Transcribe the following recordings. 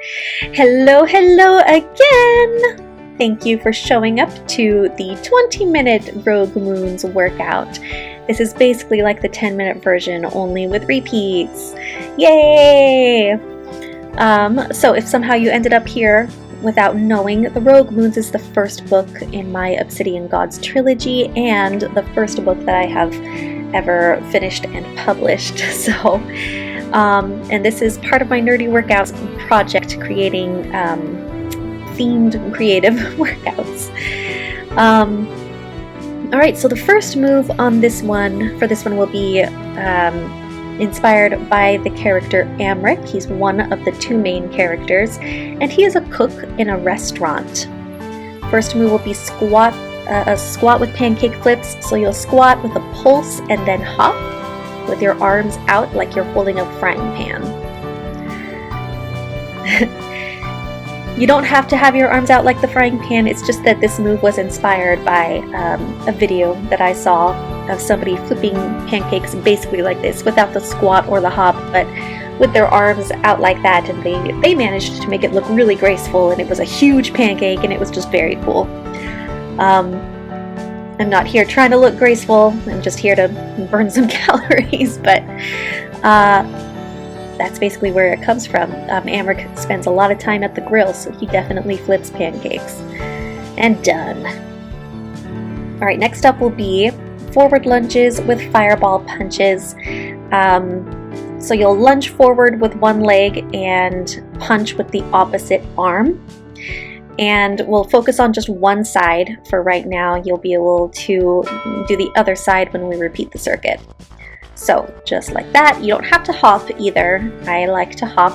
Hello, hello again! Thank you for showing up to the 20-minute Rogue Moons workout. This is basically like the 10-minute version, only with repeats. Yay! So if somehow you ended up here without knowing, the Rogue Moons is the first book in my Obsidian Gods trilogy and the first book that I have ever finished and published. So, and this is part of my nerdy workouts project, creating themed creative workouts. Alright, so the first move on this one, will be inspired by the character Amric. He's one of the two main characters, and he is a cook in a restaurant. First move will be a squat with pancake flips. So you'll squat with a pulse and then hop with your arms out like you're holding a frying pan. You don't have to have your arms out like the frying pan, it's just that this move was inspired by a video that I saw of somebody flipping pancakes basically like this, without the squat or the hop, but with their arms out like that, and they managed to make it look really graceful, and it was a huge pancake, and it was just very cool. I'm not here trying to look graceful, I'm just here to burn some calories, but that's basically where it comes from. Amric spends a lot of time at the grill, so he definitely flips pancakes. And done. Alright, next up will be forward lunges with fireball punches. So you'll lunge forward with one leg and punch with the opposite arm. And we'll focus on just one side for right now. You'll be able to do the other side when we repeat the circuit. So just like that. You don't have to hop either. I like to hop.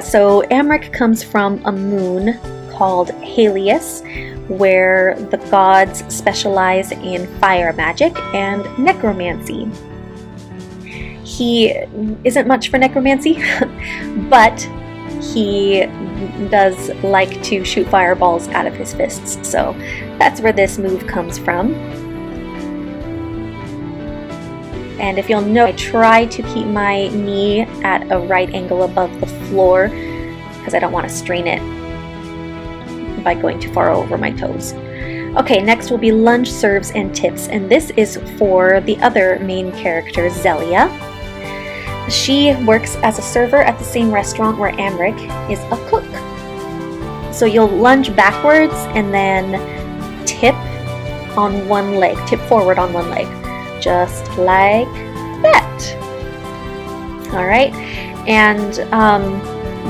So Amric comes from a moon called Helios, where the gods specialize in fire magic and necromancy. He isn't much for necromancy, but he does like to shoot fireballs out of his fists, so that's where this move comes from. And if you'll note, I try to keep my knee at a right angle above the floor because I don't want to strain it by going too far over my toes. Okay, next will be lunge serves and tips, and this is for the other main character, Zellia. She works as a server at the same restaurant where Amric is a cook. So you'll lunge backwards and then tip on one leg, tip forward on one leg, just like that. All right, and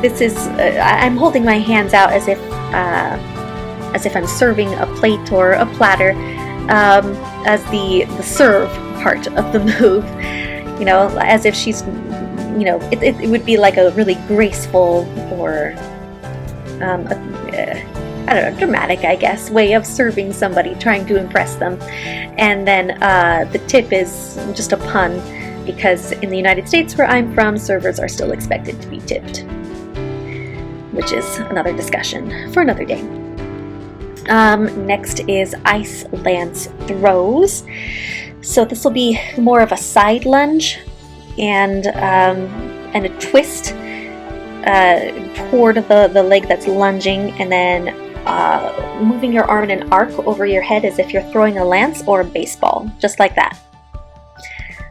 this is I'm holding my hands out as if I'm serving a plate or a platter, as the serve part of the move. You know, as if she's, you know, it would be like a really graceful or, I don't know, dramatic, I guess, way of serving somebody, trying to impress them. And then the tip is just a pun, because in the United States where I'm from, servers are still expected to be tipped, which is another discussion for another day. Next is ice lance throws. So this will be more of a side lunge and a twist toward the leg that's lunging, and then moving your arm in an arc over your head as if you're throwing a lance or a baseball, just like that.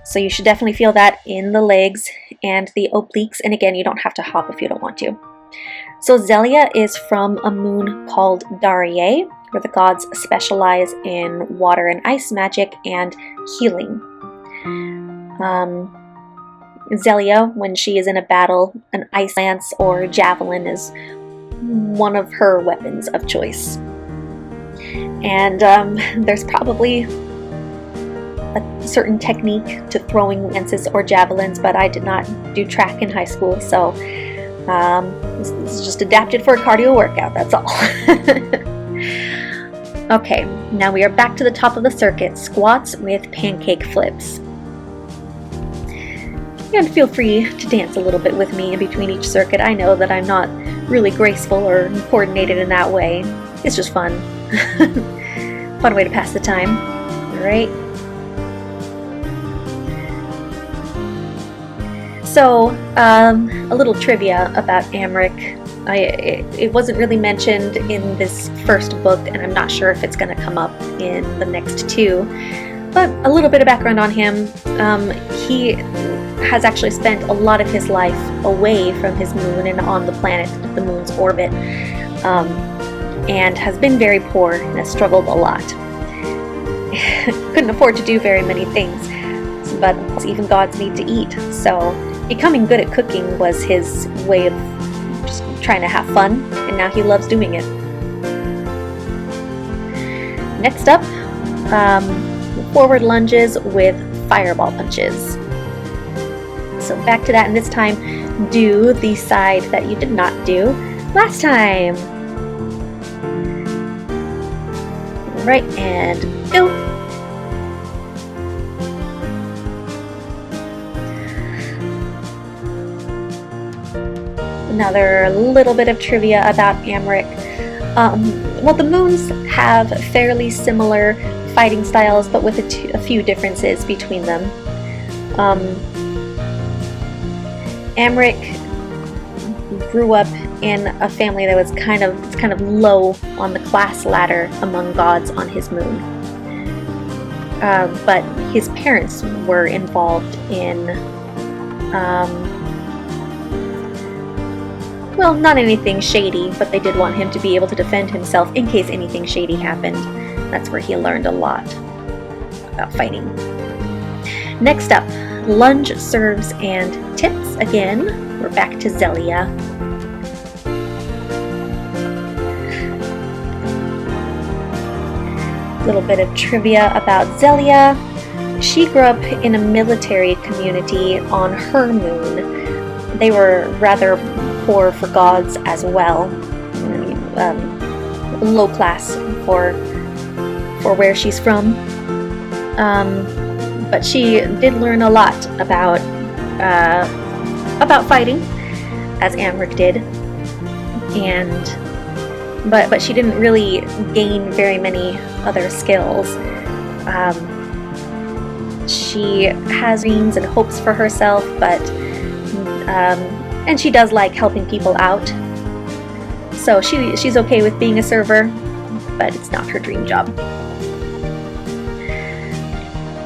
So you should definitely feel that in the legs and the obliques, and again, you don't have to hop if you don't want to. So Zellia is from a moon called Daria, where the gods specialize in water and ice magic and healing. Zellia, when she is in a battle, an ice lance or javelin is one of her weapons of choice. And there's probably a certain technique to throwing lances or javelins, but I did not do track in high school, so this is just adapted for a cardio workout, that's all. Okay, now we are back to the top of the circuit, squats with pancake flips. And feel free to dance a little bit with me in between each circuit. I know that I'm not really graceful or coordinated in that way. It's just fun. Fun way to pass the time. Alright. So, a little trivia about Amric. It wasn't really mentioned in this first book, and I'm not sure if it's going to come up in the next two. But a little bit of background on him. He has actually spent a lot of his life away from his moon and on the planet, the moon's orbit, and has been very poor and has struggled a lot. Couldn't afford to do very many things, but even gods need to eat, so becoming good at cooking was his way of just trying to have fun, and now he loves doing it. Next up, forward lunges with fireball punches. So back to that, and this time do the side that you did not do last time. Right, and go. Another little bit of trivia about Amric. Well, the moons have fairly similar fighting styles, but with a few differences between them. Amric grew up in a family that was kind of low on the class ladder among gods on his moon. But his parents were involved in, well, not anything shady, but they did want him to be able to defend himself in case anything shady happened. That's where he learned a lot about fighting. Next up, lunge serves and tips again. We're back to Zellia. A little bit of trivia about Zellia. She grew up in a military community on her moon. They were rather poor for gods as well. Low class for where she's from. But she did learn a lot about fighting, as Amric did, but she didn't really gain very many other skills. She has dreams and hopes for herself, but and she does like helping people out. So she's okay with being a server, but it's not her dream job.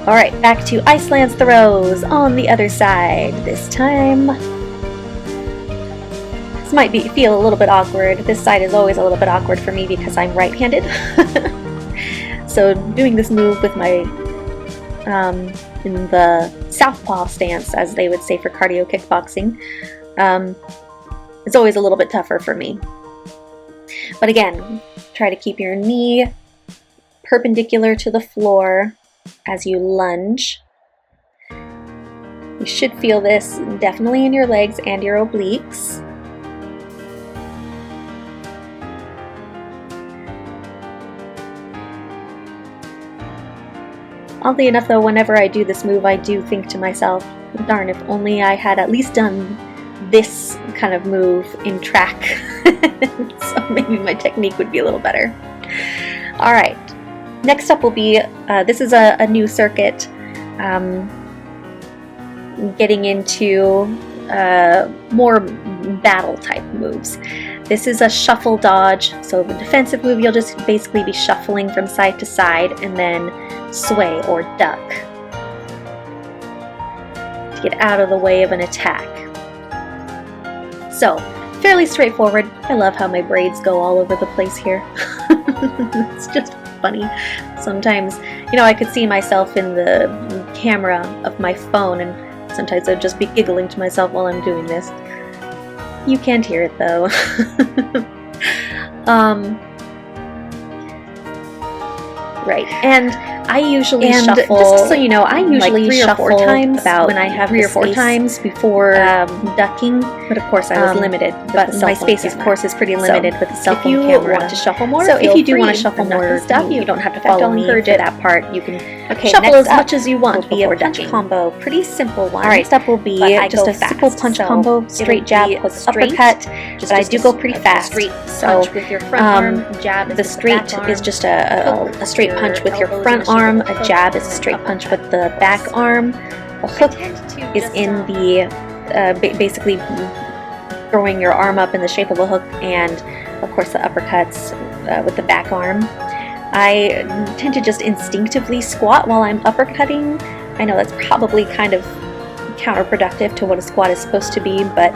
Alright, back to Iceland's throws on the other side this time. This might feel a little bit awkward. This side is always a little bit awkward for me because I'm right-handed. So doing this move with my, in the southpaw stance, as they would say for cardio kickboxing, it's always a little bit tougher for me. But again, try to keep your knee perpendicular to the floor as you lunge. You should feel this definitely in your legs and your obliques. Oddly enough though, whenever I do this move, I do think to myself, darn, if only I had at least done this kind of move in track. So maybe my technique would be a little better. Alright, next up will be, this is a new circuit, getting into more battle type moves. This is a shuffle dodge, so the defensive move you'll just basically be shuffling from side to side and then sway or duck to get out of the way of an attack. So, fairly straightforward. I love how my braids go all over the place here. It's just funny. Sometimes, you know, I could see myself in the camera of my phone, and sometimes I'd just be giggling to myself while I'm doing this. You can't hear it though. Right, and I usually shuffle, just so you know, I usually like 3 or 4 times about when I have 3 or 4 times before ducking, but of course I was limited. But my space, of course, is pretty limited with the cell phone camera. If you want to shuffle more, so if you do want to shuffle more stuff, you don't have to follow me for that part. You can shuffle as much as you want. Will be a punch combo, pretty simple one. All right, next up will be just a simple punch combo, straight jab with uppercut. But I do go pretty fast. So with your front arm, jab. The straight is just a straight punch with your front arm. A jab is a straight punch with the back arm. A hook is in the basically throwing your arm up in the shape of a hook, and of course the uppercuts with the back arm. I tend to just instinctively squat while I'm uppercutting. I know that's probably kind of counterproductive to what a squat is supposed to be, but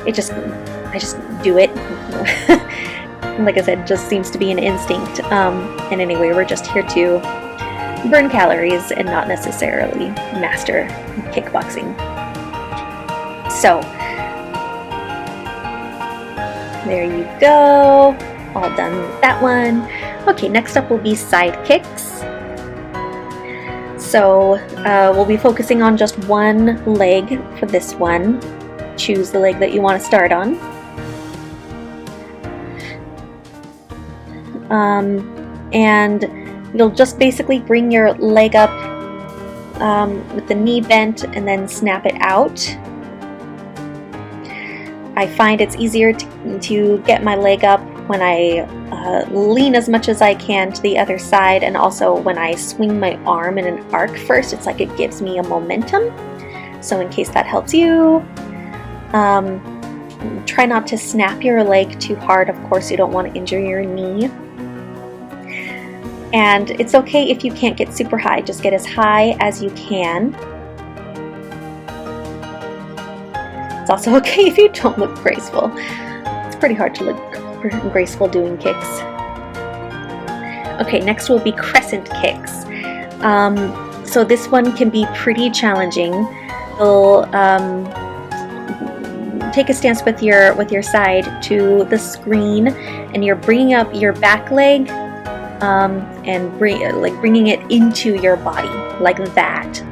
I just do it. Like I said, it just seems to be an instinct. And anyway, we're just here to burn calories and not necessarily master kickboxing. So there you go. All done with that one. Okay, next up will be side kicks. So we'll be focusing on just one leg for this one. Choose the leg that you want to start on. And you'll just basically bring your leg up with the knee bent and then snap it out. I find it's easier to get my leg up when I lean as much as I can to the other side, and also when I swing my arm in an arc first. It's like it gives me a momentum. So in case that helps you, try not to snap your leg too hard. Of course, you don't want to injure your knee. And it's okay if you can't get super high, just get as high as you can. It's also okay if you don't look graceful. It's pretty hard to look graceful doing kicks. Okay, next will be crescent kicks. So this one can be pretty challenging. You'll take a stance with your side to the screen, and you're bringing up your back leg and bringing it into your body like that.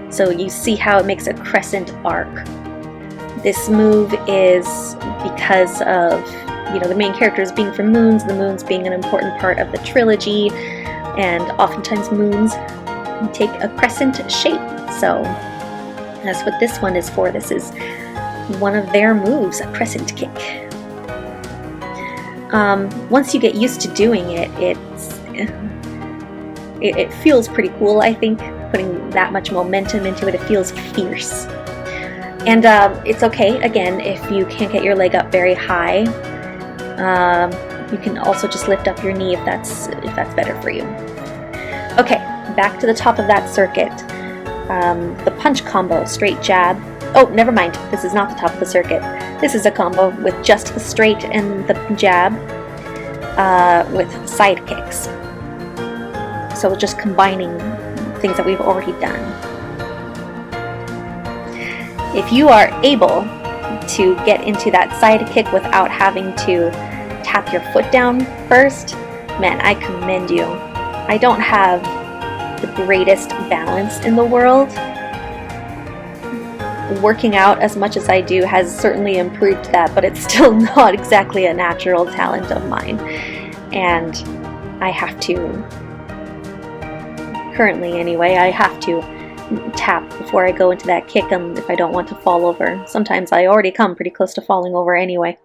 So you see how it makes a crescent arc. This move is because of the main characters being from moons, the moons being an important part of the trilogy, and oftentimes moons take a crescent shape. So that's what this one is for. This is one of their moves, a crescent kick. Once you get used to doing it, it feels pretty cool, I think, putting that much momentum into it. It feels fierce. And it's okay, again, if you can't get your leg up very high. You can also just lift up your knee if that's better for you. Okay, back to the top of that circuit. The punch combo, straight jab. Oh, never mind, this is not the top of the circuit. This is a combo with just the straight and the jab with side kicks. So just combining things that we've already done. If you are able to get into that side kick without having to tap your foot down first, man, I commend you. I don't have the greatest balance in the world. Working out as much as I do has certainly improved that, but it's still not exactly a natural talent of mine. And I have to, currently anyway, I have to tap before I go into that kick if I don't want to fall over. Sometimes I already come pretty close to falling over anyway.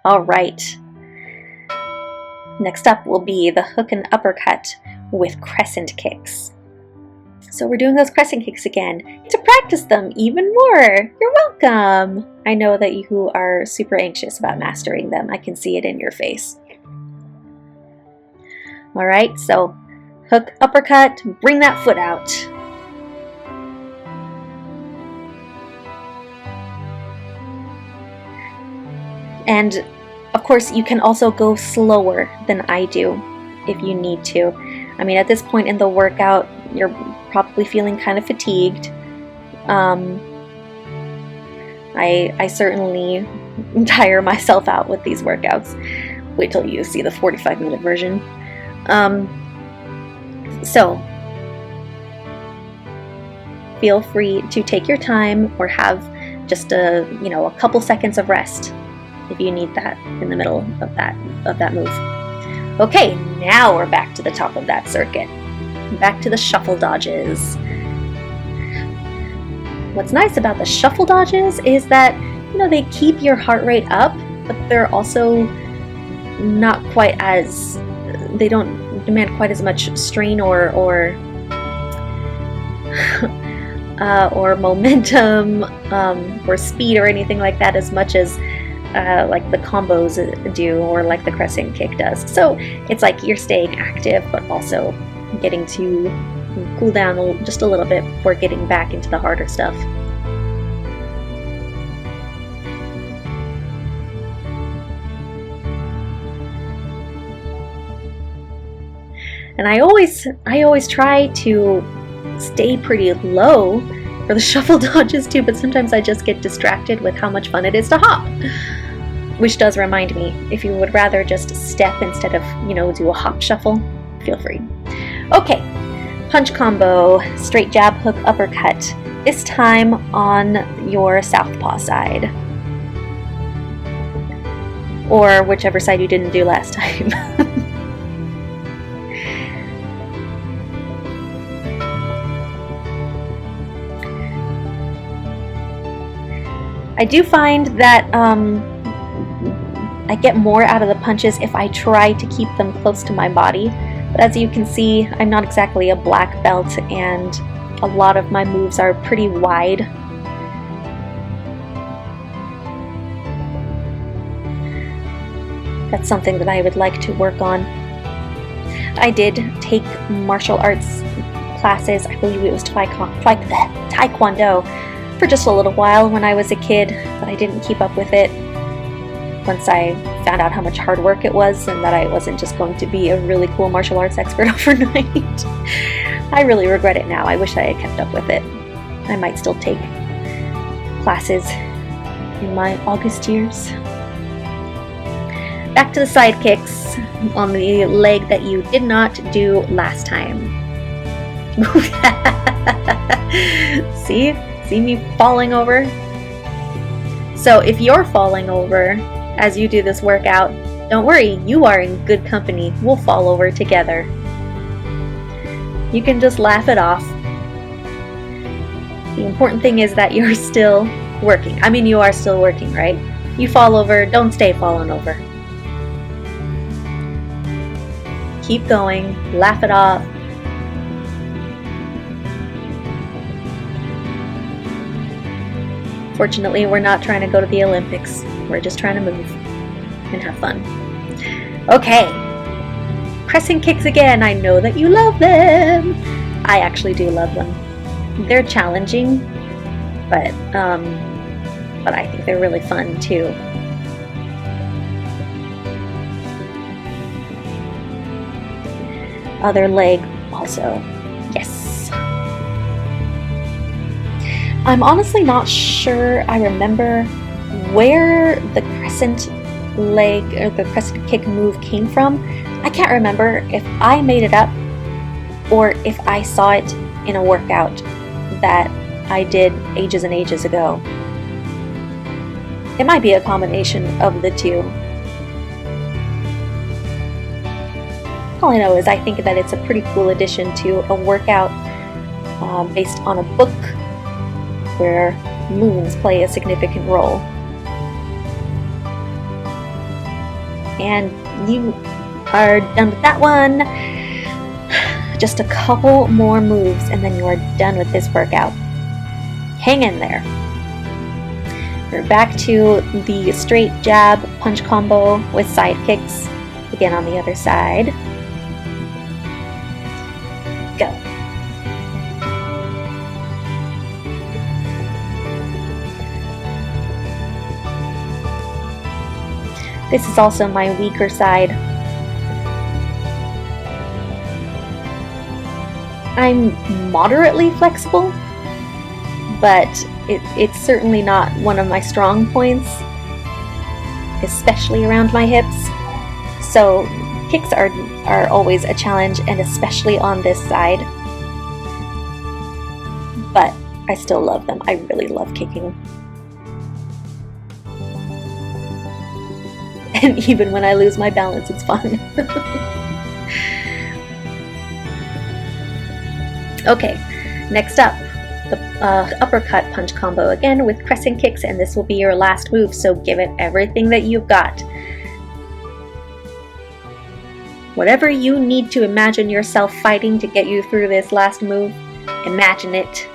Alright. Next up will be the hook and uppercut with crescent kicks. So we're doing those crescent kicks again to practice them even more. You're welcome. I know that you are super anxious about mastering them. I can see it in your face. Alright, so hook, uppercut, bring that foot out. And of course, you can also go slower than I do if you need to. I mean, at this point in the workout, you're probably feeling kind of fatigued. I certainly tire myself out with these workouts. Wait till you see the 45-minute version. So feel free to take your time or have just a couple seconds of rest if you need that in the middle of that move. Okay, now we're back to the top of that circuit. Back to the shuffle dodges. What's nice about the shuffle dodges is that they keep your heart rate up, but they're also not quite as, they don't demand quite as much strain or or momentum or speed or anything like that as much as like the combos do, or like the crescent kick does. So it's like you're staying active but also getting to cool down just a little bit before getting back into the harder stuff. And I always try to stay pretty low for the shuffle dodges too, but sometimes I just get distracted with how much fun it is to hop. Which does remind me, if you would rather just step instead of, do a hop shuffle, feel free. Okay, punch combo, straight jab, hook, uppercut. This time on your southpaw side. Or whichever side you didn't do last time. I do find that I get more out of the punches if I try to keep them close to my body. But as you can see, I'm not exactly a black belt, and a lot of my moves are pretty wide. That's something that I would like to work on. I did take martial arts classes, I believe it was Taekwondo, for just a little while when I was a kid, but I didn't keep up with it once I found out how much hard work it was and that I wasn't just going to be a really cool martial arts expert overnight. I really regret it now. I wish I had kept up with it. I might still take classes in my August years. Back to the side kicks on the leg that you did not do last time. See me falling over? So if you're falling over as you do this workout, don't worry, you are in good company. We'll fall over together. You can just laugh it off. The important thing is that you're still working. I mean, you are still working, right? You fall over, don't stay falling over. Keep going, laugh it off. Fortunately, we're not trying to go to the Olympics. We're just trying to move and have fun. Okay, crescent kicks again. I know that you love them. I actually do love them. They're challenging, but I think they're really fun too. Other leg also. Yes. I'm honestly not sure I remember where the crescent leg or the crescent kick move came from. I can't remember if I made it up or if I saw it in a workout that I did ages and ages ago. It might be a combination of the two. All I know is I think that it's a pretty cool addition to a workout based on a book where moons play a significant role. And you are done with that one. Just a couple more moves and then you are done with this workout. Hang in there. We're back to the straight jab punch combo with side kicks. Again on the other side. Go. This is also my weaker side. I'm moderately flexible, but it's certainly not one of my strong points, especially around my hips. So kicks are always a challenge, and especially on this side. But I still love them. I really love kicking. And even when I lose my balance, it's fun. Okay, next up, the uppercut punch combo again with crescent kicks, and this will be your last move, so give it everything that you've got. Whatever you need to imagine yourself fighting to get you through this last move, imagine it.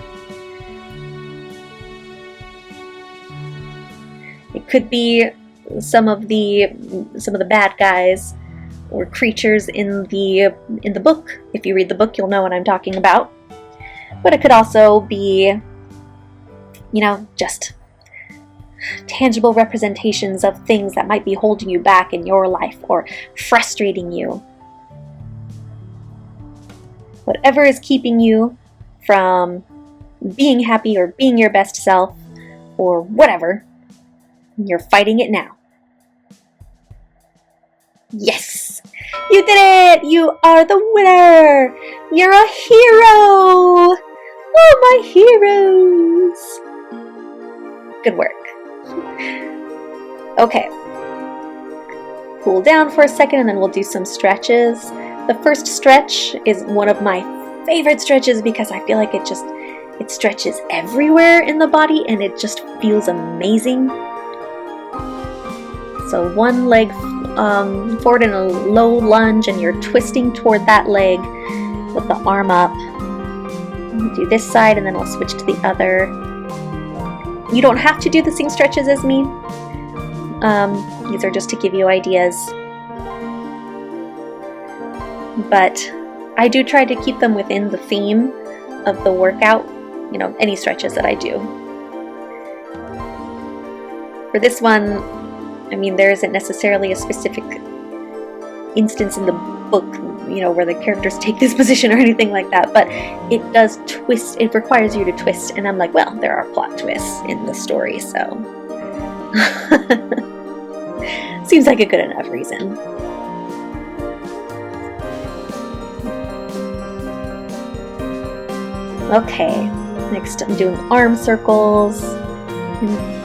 It could be some of the bad guys or creatures in the book. If you read the book, you'll know what I'm talking about. But it could also be, just tangible representations of things that might be holding you back in your life or frustrating you. Whatever is keeping you from being happy or being your best self or whatever, you're fighting it now. Yes! You did it! You are the winner! You're a hero! Oh, my heroes! Good work. Okay. Cool down for a second and then we'll do some stretches. The first stretch is one of my favorite stretches because I feel like it stretches everywhere in the body and it just feels amazing. So one leg forward in a low lunge and you're twisting toward that leg with the arm up. We'll do this side and then we'll switch to the other. You don't have to do the same stretches as me. These are just to give you ideas. But I do try to keep them within the theme of the workout, any stretches that I do. For this one, there isn't necessarily a specific instance in the book, where the characters take this position or anything like that, but it does twist, it requires you to twist, and I'm like, well, there are plot twists in the story, so seems like a good enough reason. Okay, next I'm doing arm circles.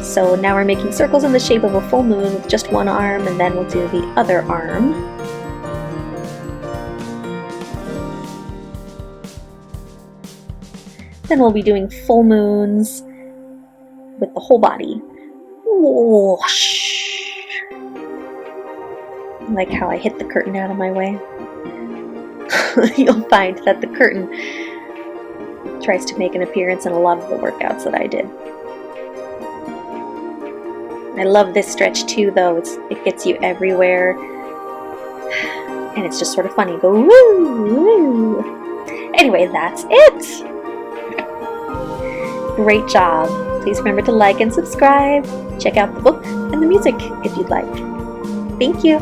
So now we're making circles in the shape of a full moon with just one arm, and then we'll do the other arm. Then we'll be doing full moons with the whole body. Whoosh. I like how I hit the curtain out of my way. You'll find that the curtain tries to make an appearance in a lot of the workouts that I did. I love this stretch too, though. It gets you everywhere, and it's just sort of funny. You go woo, woo. Anyway, that's it. Great job. Please remember to like and subscribe. Check out the book and the music if you'd like. Thank you.